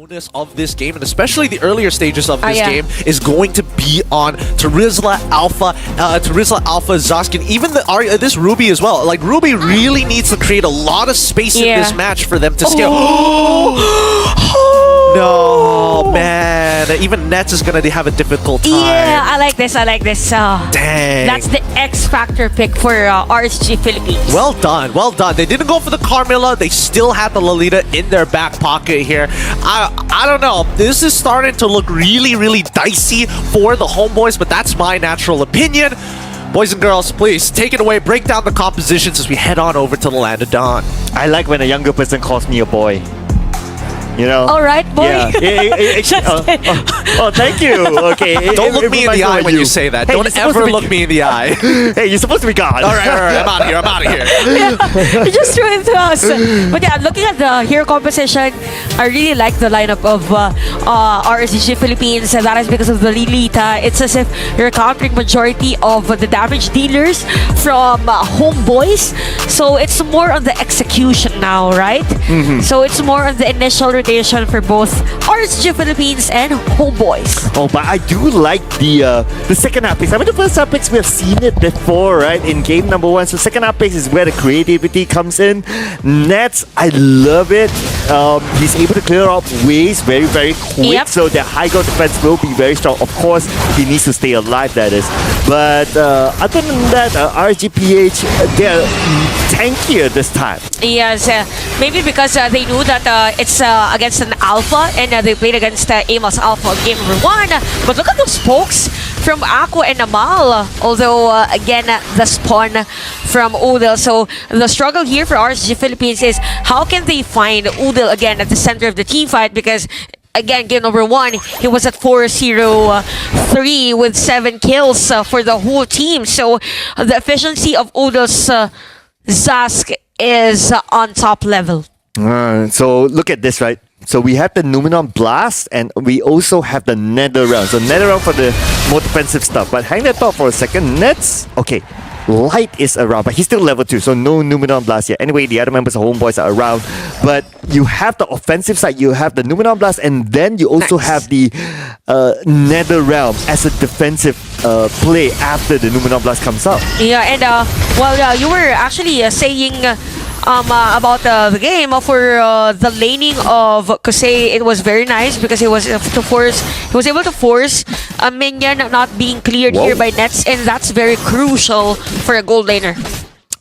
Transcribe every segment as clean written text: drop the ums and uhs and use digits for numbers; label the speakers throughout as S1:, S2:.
S1: onus of this game, and especially the earlier stages of this game, is going to be on Terizla Alpha, Zoskin, even this Ruby as well. Like, Ruby really needs to create a lot of space in this match for them to scale. No, man. Even Nets is going to have a difficult time.
S2: Yeah, I like this.
S1: Dang.
S2: That's the X Factor pick for RSG Philippines.
S1: Well done. Well done. They didn't go for the Carmilla. They still had the Lolita in their back pocket here. I don't know. This is starting to look really, really dicey for the Homeboys, but that's my natural opinion. Boys and girls, please take it away. Break down the compositions as we head on over to the Land of Dawn.
S3: I like when a younger person calls me a boy. You know?
S2: All right, boy.
S3: Yeah. Thank you. Okay.
S1: Don't look me in the eye when you say that.
S3: Hey,
S1: don't ever look me in the eye.
S3: Hey, you're supposed to be God.
S1: All right. I'm out of here.
S2: You just threw it to us. But yeah, looking at the hero composition, I really like the lineup of RSG Philippines. And that is because of the Lolita. It's as if you're countering majority of the damage dealers from Homeboys. So it's more on the execution now, right? So it's more on the initial rotation for both RSG Philippines and Homeboys.
S3: Oh, but I do like the second half picks. I mean, the first half picks, we have seen it before, right? In game number 1. So second half picks is where the creativity comes in. Nets, I love it. He's able to clear up waves very, very quick. So the high ground defense will be very strong. Of course, he needs to stay alive, that is. But other than that, RGPH, they're tankier this time.
S2: Yes, maybe because they knew that it's against an alpha, and they played against Amos Alpha game number 1. But look at those pokes from Aqua and Amal. Although, again, the spawn from Udil. So the struggle here for RSG Philippines is how can they find Udil again at the center of the team fight, because again, game number 1, he was at 4-0-3 with 7 kills for the whole team. So the efficiency of Udil's Zask is on top level.
S3: So look at this, right? So we have the Numenon Blast, and we also have the Nether Realm. So Nether Realm for the more defensive stuff. But hang that thought for a second. Nets, okay, Light is around, but he's still level 2, so no Numenon Blast yet. Anyway, the other members of Homeboys are around. But you have the offensive side, you have the Numenon Blast, and then you also have the Nether Realm as a defensive play after the Numenon Blast comes out.
S2: Yeah, and you were actually saying about the game for the laning of Kusei. It was very nice because he was able to force a minion not being cleared here by Nets, and that's very crucial for a gold laner.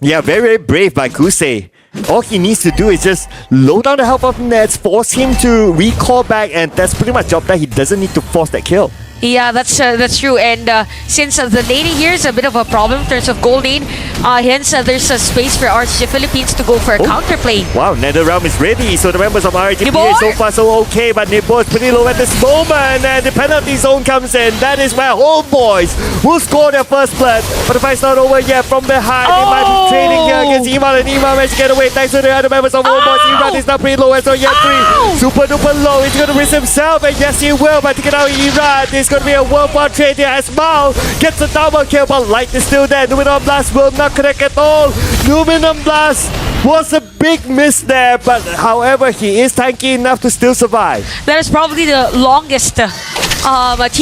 S3: Yeah, very, very brave by Kusei. All he needs to do is just low down the help of Nets, force him to recall back, and that's pretty much job that he doesn't need to force that kill.
S2: Yeah, that's true. And since the laning here is a bit of a problem in terms of gold lane, hence there's a space for RSG Philippines to go for a counterplay.
S3: Wow, Nether Realm is ready. So the members of RSG so far so okay, but Nibor is pretty low at this moment, and the penalty zone comes in. That is where Homeboys will score their first blood. But the fight's not over yet. From behind, they might be trading here against Iman, and Iman managed to get away thanks to the other members of Homeboys. Iman is not pretty low, and so yet 3. Super duper low. He's going to risk himself, and yes, he will. But to get out Iran, it's going to be a worldwide trade here as Mal gets a double kill, but Light is still there. Numenon Blast will not connect at all. Numenon Blast was a big miss there, but however, he is tanky enough to still survive.
S2: That is probably the longest team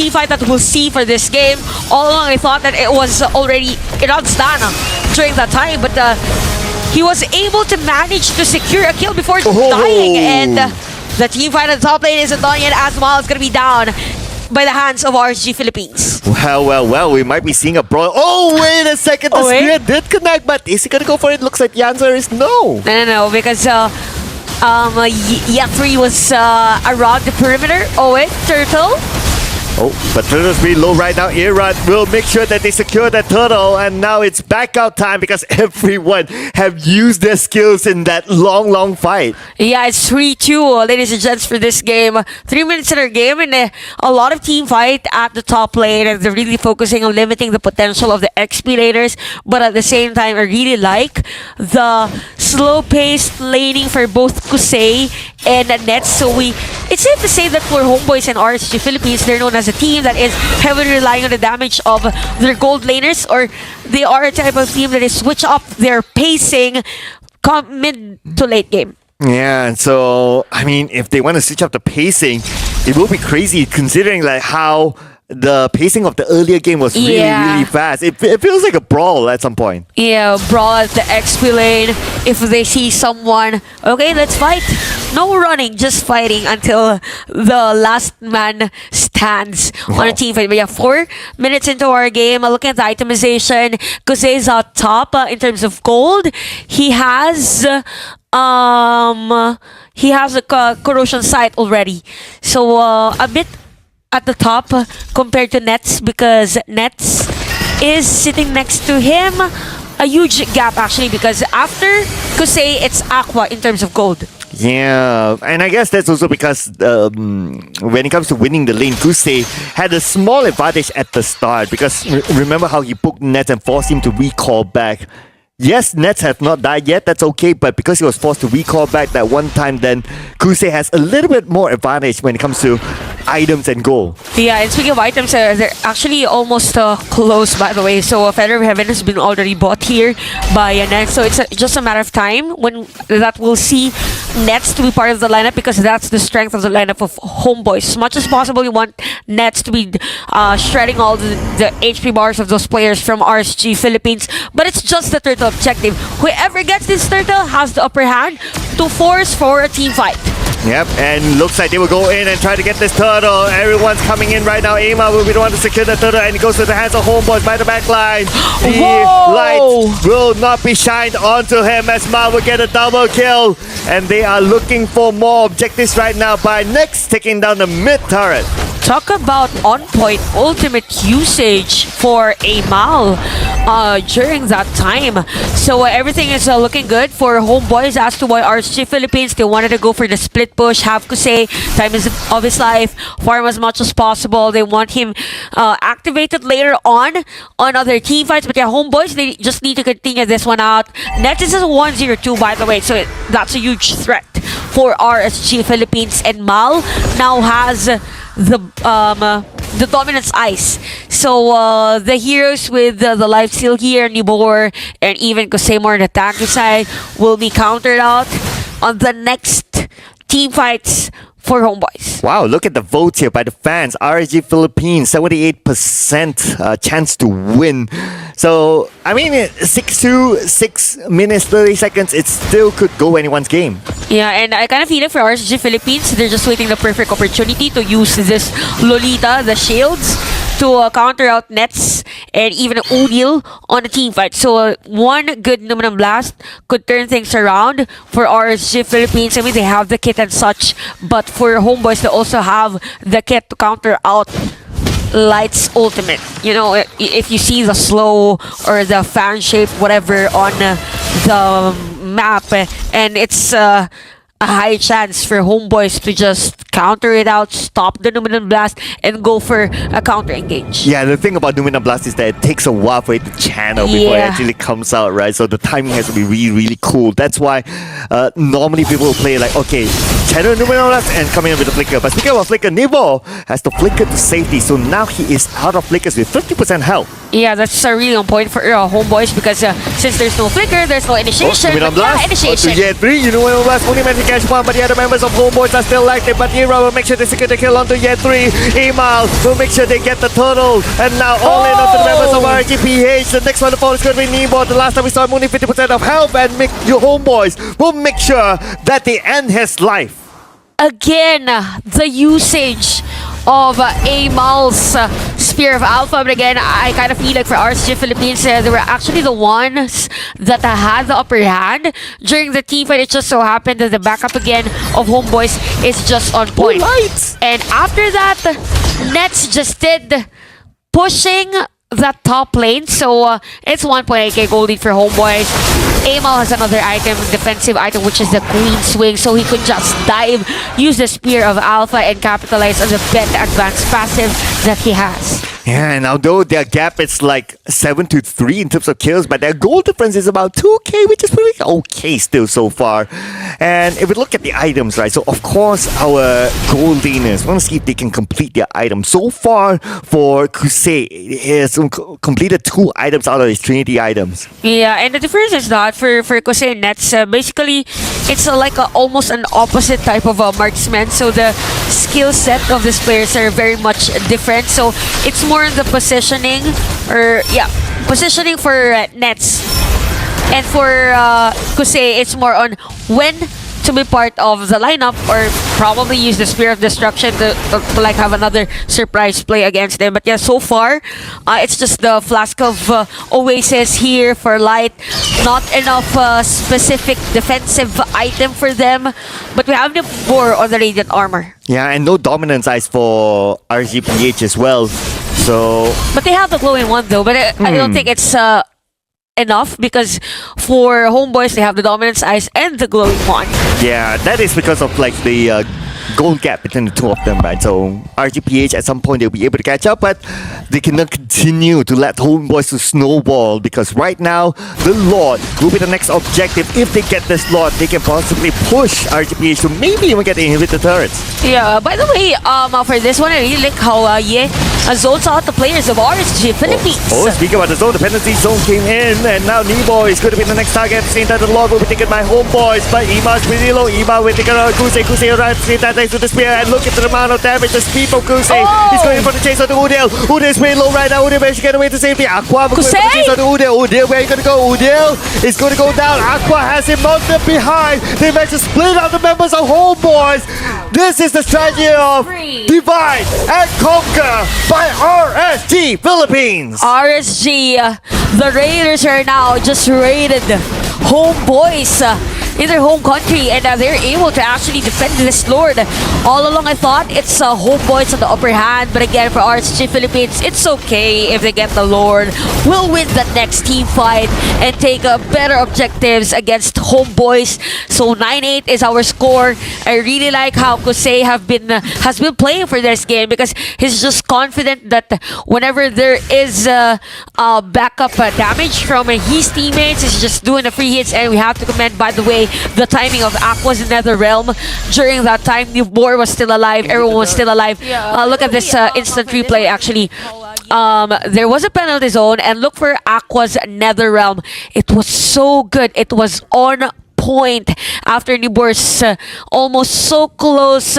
S2: fight that we'll see for this game. All along, I thought that it was already Iran's Dana during that time, but he was able to manage to secure a kill before dying, and the team fight at the top lane isn't done yet, as Mal is going to be down by the hands of RSG Philippines.
S3: Well, we might be seeing a brawl. Oh, wait a second, the Spirit did connect, but is he gonna go for it? Looks like the answer is no.
S2: No, because Yatri was around the perimeter. Oh wait, Turtle.
S3: Oh, but Turtle's pretty low right now. Iran will make sure that they secure that Turtle, and now it's back out time because everyone have used their skills in that long fight.
S2: Yeah, it's 3-2, ladies and gents, for this game. 3 minutes in our game, and a lot of team fight at the top lane, and they're really focusing on limiting the potential of the XP laners, but at the same time, I really like the slow-paced laning for both Kusei and Nets. So it's safe to say that for Homeboys and RSG Philippines, they're known as a team that is heavily relying on the damage of their gold laners, or they are a type of team that is switch up their pacing mid to late game.
S3: Yeah, and so I mean, if they want to switch up the pacing, it will be crazy considering like how the pacing of the earlier game was really fast. It feels like a brawl at some point.
S2: Yeah, brawl at the XP lane. If they see someone, okay, let's fight. No running, just fighting until the last man stands on a team fight. We have 4 minutes into our game. Looking at the itemization, Kuse's out top in terms of gold. He has a corrosion sight already, so a bit at the top compared to Nets, because Nets is sitting next to him. A huge gap actually, because after Kuse, it's Aqua in terms of gold.
S3: Yeah, and I guess that's also because when it comes to winning the lane, Kuse had a small advantage at the start, because remember how he booked Nets and forced him to recall back. Yes, Nets have not died yet, that's okay, but because he was forced to recall back that one time, then Kuse has a little bit more advantage when it comes to items and goal.
S2: Yeah, and speaking of items, they're actually almost close, by the way. So Feather of Heaven has been already bought here by Nets, so it's just a matter of time when that we'll see Nets to be part of the lineup, because that's the strength of the lineup of Homeboys. As much as possible, you want Nets to be shredding all the HP bars of those players from RSG Philippines, but it's just the turtle objective. Whoever gets this turtle has the upper hand to force for a team fight.
S3: Yep, and looks like they will go in and try to get this turtle. Everyone's coming in right now. Aima will be the one to secure the turtle, and it goes to the hands of Homeboys by the back line. The light will not be shined onto him as Mal will get a double kill. And they are looking for more objectives right now by Next taking down the mid turret.
S2: Talk about on-point ultimate usage for Amal during that time. So everything is looking good for Homeboys as to why RSG Philippines, they wanted to go for the split push, have Kuse, time is of his life, farm as much as possible. They want him activated later on other team fights. But yeah, Homeboys, they just need to continue this one out. Nets is a 1-0-2, by the way, so that's a huge threat for RSG Philippines. And Mal now has the dominance ice. So the heroes with the life steal here, Nibor and even Kosemor on the tanky side will be countered out on the next team fights for Homeboys.
S3: Wow, look at the votes here by the fans. RSG Philippines, 78% chance to win. So, I mean, 6-2, 6 minutes, 30 seconds, it still could go anyone's game.
S2: Yeah, and I kind of feel it for RSG Philippines. They're just waiting the perfect opportunity to use this Lolita, the shields, to counter out Nets and even O'Neal on a team fight. So one good Numinum Blast could turn things around for RSG Philippines. I mean, they have the kit and such, but for Homeboys, they also have the kit to counter out Light's ultimate. You know, if you see the slow or the fan shape, whatever, on the map, and it's a high chance for Homeboys to just counter it out, stop the Numinum Blast, and go for a counter engage.
S3: Yeah, the thing about Numinum Blast is that it takes a while for it to channel before it actually comes out, right? So the timing has to be really, really cool. That's why normally people will play like, okay, channel Numinum Blast and come in with a flicker. But speaking of flicker, Nivo has the flicker to safety, so now he is out of flickers with 50% health.
S2: Yeah, that's a really on point for Homeboys, because since there's no flicker, there's no initiation.
S3: Numinum Blast.
S2: Initiation.
S3: Year 3, Numinum Blast only managed to catch one, but the other members of Homeboys are still active. But Hero will make sure they secure the kill onto Year 3. Emal will make sure they get the turtle. And now all in onto the members of RGPH. The next one to fall is going to be Nemo. The last time we saw him only 50% of health, and your Homeboys will make sure that they end his life.
S2: Again, the usage of Amal's Spear of Alpha. But again, I kind of feel like for RSG Philippines, they were actually the ones that had the upper hand during the team fight. It just so happened that the backup again of Homeboys is just on point. And after that, Nets just did pushing that top lane. So it's 1.8k gold lead for Homeboys. Amal has another item, defensive item, which is the Queen Swing. So he could just dive, use the Spear of Alpha, and capitalize on the bet advanced passive that he has.
S3: Yeah, and although their gap is like 7-3 in terms of kills, but their goal difference is about 2k, which is pretty okay still so far. And if we look at the items, right, so of course our goal laners, we want to see if they can complete their items. So far for Kusei, he has completed 2 items out of his Trinity items.
S2: Yeah, and the difference is that for Kosei and Nets, basically, it's like almost an opposite type of marksman. So the skill set of these players are very much different. So it's more in the positioning, positioning for Nets. And for Kosei, it's more on when to be part of the lineup or probably use the Spear of Destruction to like have another surprise play against them. But yeah, so far, it's just the Flask of Oasis here for Light. Not enough specific defensive item for them. But we have the Boar on the Radiant Armor.
S3: Yeah, and no Dominance Eyes for RGPH as well. So...
S2: But they have the Glowing One though, but I don't think it's... enough because for Homeboys they have the Dominance Eyes and the Glowing One.
S3: Yeah, that is because of like the goal gap between the two of them, right? So RGPH at some point they'll be able to catch up, but they cannot continue to let Homeboys to snowball because right now the Lord will be the next objective. If they get this Lord, they can possibly push RGPH to maybe even get the inhibitor turrets.
S2: Yeah, by the way, for this one I really like how zones out the players of RSG Philippines.
S3: Oh, speaking about the zone, dependency zone came in, and now Nebo is going to be the next target. At the same time, the Lord will be taken by Homeboys, but Ima's pretty low. Ima will take out Kusei. Kusei arrives at the same time thanks to the spear, and look at the amount of damage, the speed from Kusei. He's going for the chase on the Udil. Udil is pretty low right now. Udil managed to get away to safety. Aqua will go for the chase on the Udil. Udil, where are you going to go? Udil is going to go down. Aqua has him mounted behind. They managed to split out the members of Homeboys. This is the strategy of divide and conquer by RSG Philippines.
S2: RSG, the Raiders are now just raided Homeboys in their home country, and they're able to actually defend this Lord. All along I thought it's Homeboys on the upper hand, but again for RSG Philippines, it's okay if they get the Lord. We'll win the next team fight and take better objectives against Homeboys. So 9-8 is our score. I really like how Kosei has been playing for this game because he's just confident that whenever there is backup damage from his teammates, he's just doing the free hits. And we have to commend, by the way, the timing of Aqua's Nether Realm. During that time, the Boar was still alive, everyone was still alive. Look at this instant replay actually. There was a penalty zone, and look for Aqua's Nether Realm. It was so good. It was on point after Nibor's almost so close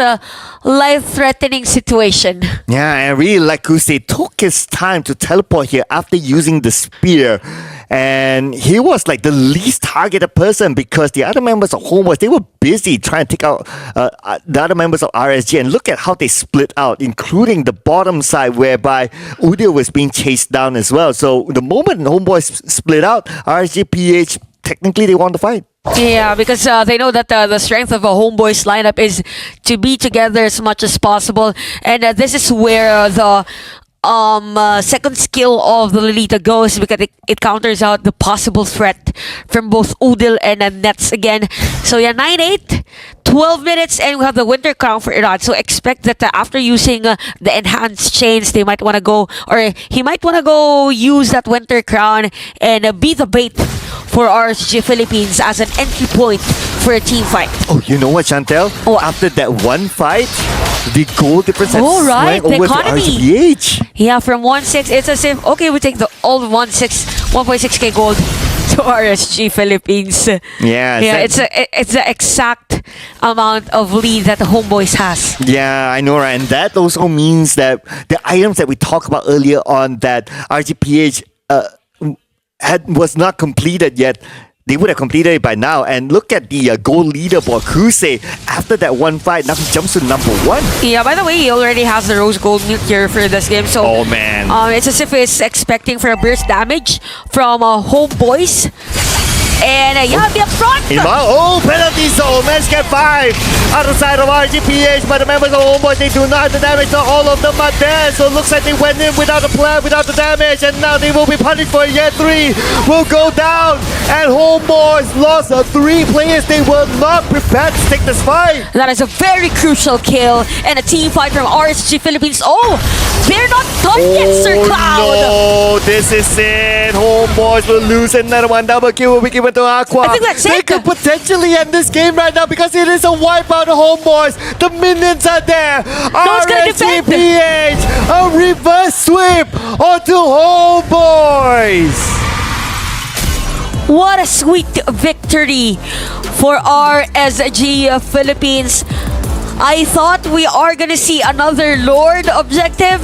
S2: life-threatening situation.
S3: Yeah, and I really like Kusei took his time to teleport here after using the spear. And he was like the least targeted person because the other members of Homeboys, they were busy trying to take out the other members of RSG. And look at how they split out, including the bottom side whereby Udil was being chased down as well. So the moment Homeboys split out, RSG PH, technically they won the fight.
S2: Yeah, because they know that the strength of a Homeboys lineup is to be together as much as possible. And this is where the second skill of the Lolita goes because it counters out the possible threat from both Udil and Nets again. So yeah, 9-8, 12 minutes, and we have the Winter Crown for Iran. So expect that after using the enhanced chains, they might want to go, or he might want to go use that Winter Crown and be the bait for RSG Philippines as an entry point for a team fight.
S3: Oh, you know what, Chantel?
S2: Oh,
S3: after that one fight, the goal difference has swung over to RGPH.
S2: Yeah, from 1-6, it's as if, okay, we take the all 1.6k gold to RSG Philippines.
S3: Yeah,
S2: it's the exact amount of lead that the Homeboys has.
S3: Yeah, I know, right? And that also means that the items that we talked about earlier on that RGPH was not completed yet, they would have completed it by now. And look at the gold leaderboard. Kusei, after that one fight, now he jumps to number 1.
S2: Yeah, by the way, he already has the rose gold nuclear for this game. So,
S3: oh man.
S2: It's as if he's expecting for a burst damage from Homeboys. And yeah, be up front.
S3: Oh, penalty zone. Let's get 5 out of side of RGPH, but the members of Homebois, they do not have the damage. Not all of them are there, so it looks like they went in without a plan, without the damage, and now they will be punished for it. Yet 3 will go down, and Homebois lost 3 players. They were not prepared to take this fight.
S2: That is a very crucial kill and a team fight from RSG Philippines. Oh, they're not done yet, Sir Cloud.
S3: No, this is it. Homebois will lose another one. Double kill will be given to Aqua.
S2: I think that's
S3: they
S2: it.
S3: could potentially end this game right now because it is a wipeout of Homebois. The minions are there.
S2: one's gonna defend.
S3: RSGPH, a reverse sweep onto Homebois.
S2: What a sweet victory for RSG Philippines. I thought we are gonna see another Lord objective,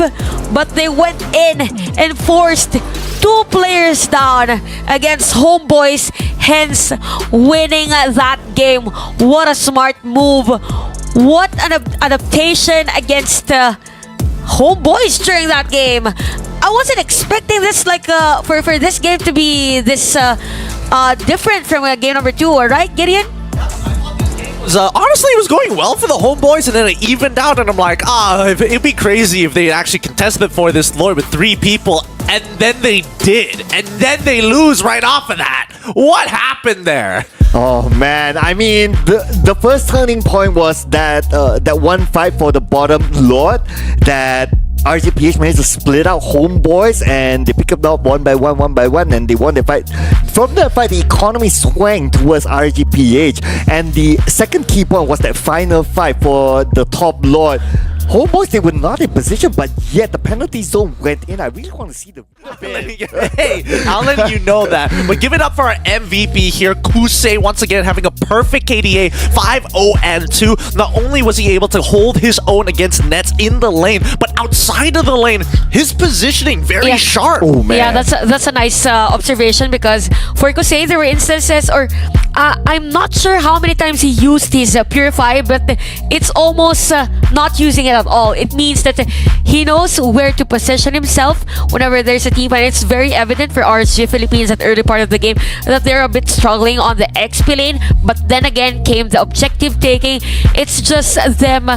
S2: but they went in and forced 2 players down against Homebois, hence winning that game. What a smart move. What an adaptation against Homebois during that game. I wasn't expecting this for this game to be this different from game number 2, right, Gideon?
S1: Honestly, it was going well for the Homebois, and then it evened out, and I'm like, it'd be crazy if they actually contested for this Lord with 3 people, and then they did, and then they lose right off of that. What happened there?
S3: Oh man, I mean, the first turning point was that that one fight for the bottom Lord that RGPH managed to split out Homebois, and they pick up out one by one, and they won the fight. From that fight, the economy swung towards RGPH, and the second key point was that final fight for the top Lord. Homebois, they were not in position, but yet the penalty zone went in. I really want to see the...
S1: Hey, I'll let you know that. But give it up for our MVP here, Kusei, once again having a perfect KDA, 5-0-2. Not only was he able to hold his own against Nets in the lane, but outside of the lane, his positioning very sharp.
S3: Oh man.
S2: Yeah, that's a nice observation, because for Kusei, there were instances, or I'm not sure how many times he used his Purify, but it's almost not using it at all. It means that he knows where to position himself whenever there's a team, and it's very evident for RSG Philippines at the early part of the game that they're a bit struggling on the XP lane, but then again came the objective taking. It's just them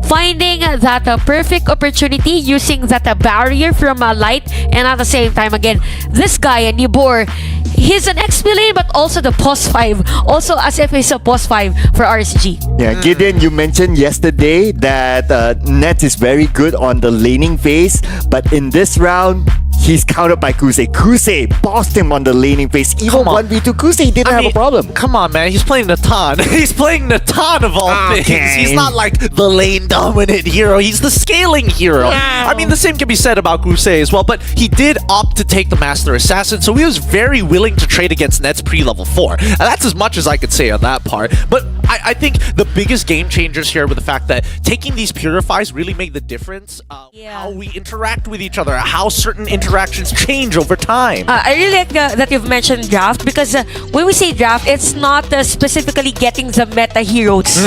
S2: finding that perfect opportunity, using that barrier from light, and at the same time, again, this guy, Nibor, he's an XP lane, but also the post 5, also as if he's a post 5 for RSG.
S3: Yeah, Gideon, you mentioned yesterday that Nets is very good on the laning phase, but in this round, he's countered by Kusei. Kusei bossed him on the laning phase. Even 1v2, Kusei didn't have a problem.
S1: Come on, man. He's playing Natan. He's playing Natan of all things. He's not like the lane dominant hero. He's the scaling hero. I mean, the same can be said about Kusei as well, but he did opt to take the Master Assassin, so he was very willing to trade against Nets pre-level 4. And that's as much as I could say on that part. But I think the biggest game changers here with the fact that taking these Purifies really made the difference. How we interact with each other, how certain interactions change over time.
S2: I really like that you've mentioned draft, because when we say draft, it's not specifically getting the meta heroes.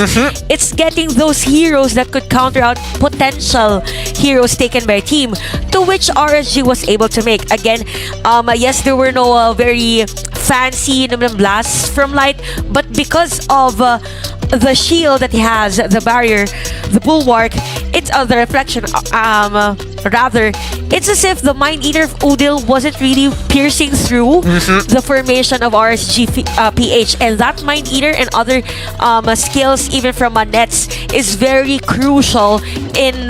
S2: It's getting those heroes that could counter out potential heroes taken by a team, to which RSG was able to make. Again, yes, there were no very fancy blasts from light, but because of the shield that he has, the barrier, the bulwark, it's the reflection, rather, it's as if the Mind Eater of Udil wasn't really piercing through the formation of RSG PH, and that Mind Eater and other skills, even from Nets, is very crucial in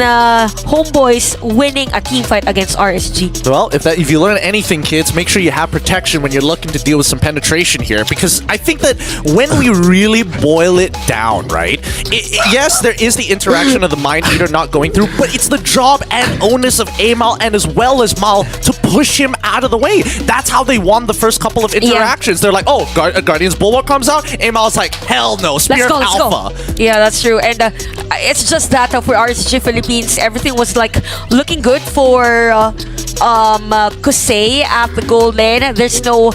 S2: Homebois winning a team fight against RSG.
S1: Well, if you learn anything, kids, make sure you have protection when you're looking to deal with some penetration here, because I think that when we really boil it down, right? Yes, there is the interaction of the Mind Eater not going through, but it's the job and onus of Amal and as well as Mal to push him out of the way. That's how they won the first couple of interactions. They're like, oh, Guardian's Bulwark comes out, Amal's like, hell no, Spirit Alpha.
S2: Yeah, that's true. And it's just that for RSG Philippines, everything was like looking good for Kusei at the goal lane. There's no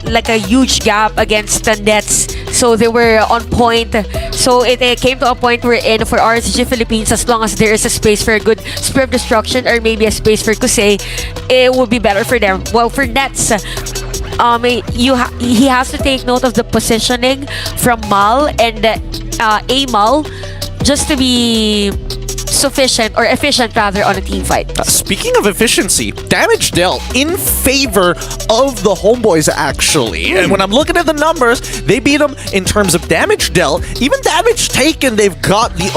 S2: like a huge gap against the Nets, so they were on point. So it came to a point where for RSG Philippines, as long as there is a space for a good Spear of Destruction or maybe a space for Kusei, it would be better for them. Well, for Nets, he has to take note of the positioning from Mal and A Mal just to be sufficient or efficient rather on a team fight.
S1: Speaking of efficiency, damage dealt in favor of the Homeboys actually. And when I'm looking at the numbers, they beat them in terms of damage dealt. Even damage taken, they've got the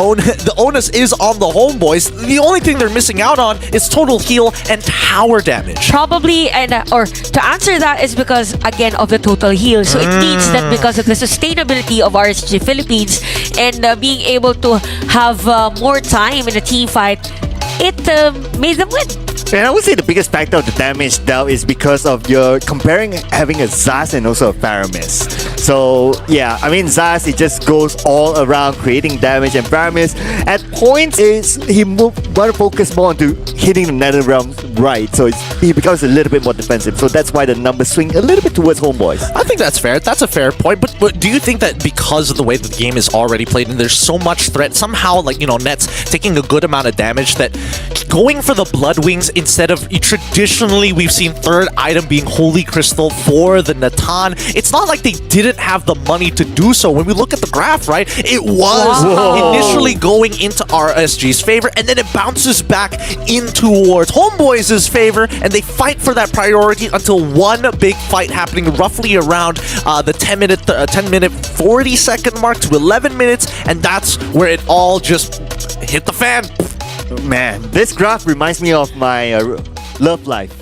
S1: onus is on the Homeboys. The only thing they're missing out on is total heal and tower damage.
S2: Probably, and or to answer that is because again of the total heal. So it means that because of the sustainability of RSG Philippines and being able to have more time in a team fight, it made them win.
S3: And I would say the biggest factor of the damage dealt is because of your comparing having a Zaz and also a Faramis. So yeah, I mean Zaz, it just goes all around creating damage, and Faramis at points he want to focus more onto hitting the nether realm right, so he becomes a little bit more defensive. So that's why the numbers swing a little bit towards Homeboys.
S1: I think that's fair. That's a fair point. But do you think that because of the way the game is already played and there's so much threat, somehow like Nets taking a good amount of damage, that going for the Blood Wings instead of traditionally we've seen third item being Holy Crystal for the Natan, it's not like they didn't have the money to do so. When we look at the graph, right, it was initially going into RSG's favor, and then it bounces back in towards Homeboys' favor, and they fight for that priority until one big fight happening roughly around the 10 minute 40 second mark to 11 minutes, and that's where it all just hit the fan.
S3: Man, this graph reminds me of my love life.